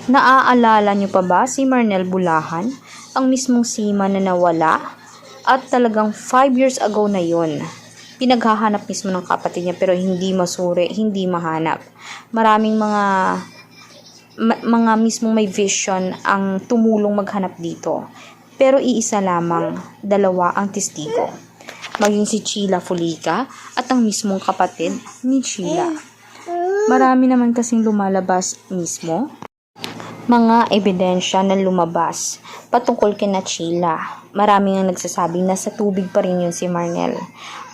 Naaalala niyo pa ba si Marnel Bulahan? Ang mismong seaman na nawala? At talagang 5 years ago na yun. Pinaghahanap mismo ng kapatid niya pero hindi masuri, hindi mahanap. Maraming mga mismong may vision ang tumulong maghanap dito. Pero iisa lamang, dalawa ang testigo. Maging si Sheila Folica at ang mismong kapatid ni Sheila. Marami naman kasing lumalabas mismo mga ebidensya na lumabas patungkol kina Sheila. Maraming ang nagsasabing nasa tubig pa rin yun si Marnel.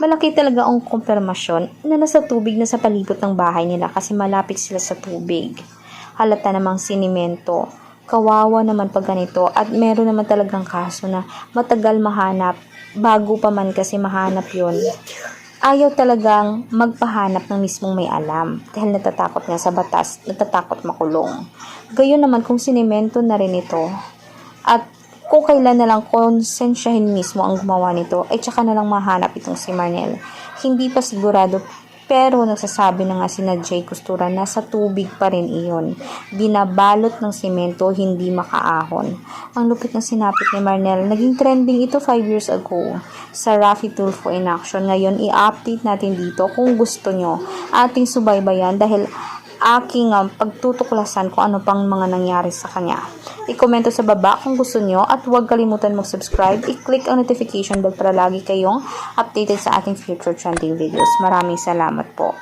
Malaki talaga ang kumpirmasyon na nasa tubig na sa palibot ng bahay nila kasi malapit sila sa tubig. Halata namang sinimento. Kawawa naman pag ganito at meron naman talagang kaso na matagal mahanap bago pa man kasi mahanap yun. Ayaw talagang magpahanap ng mismong may alam dahil natatakot nga sa batas, natatakot makulong. Gayon naman kung sinemento na rin ito at kung kailan na lang konsensyahin mismo ang gumawa nito ay tsaka na lang mahanap itong si Marnel. Hindi pa sigurado pero nagsasabi na nga sina Jay Costura na sa tubig pa rin iyon. Binabalot ng simento, hindi makaahon. Ang lupit ng sinapit ni Marnel. Naging trending ito 5 years ago sa Raffy Tulfo in Action. Ngayon, i-update natin dito kung gusto nyo ating subaybayan dahil aking pagtutuklasan kung ano pang mga nangyari sa kanya. I-komento sa baba kung gusto nyo at huwag kalimutan mag-subscribe. I-click ang notification bell para lagi kayong updated sa ating future trending videos. Maraming salamat po.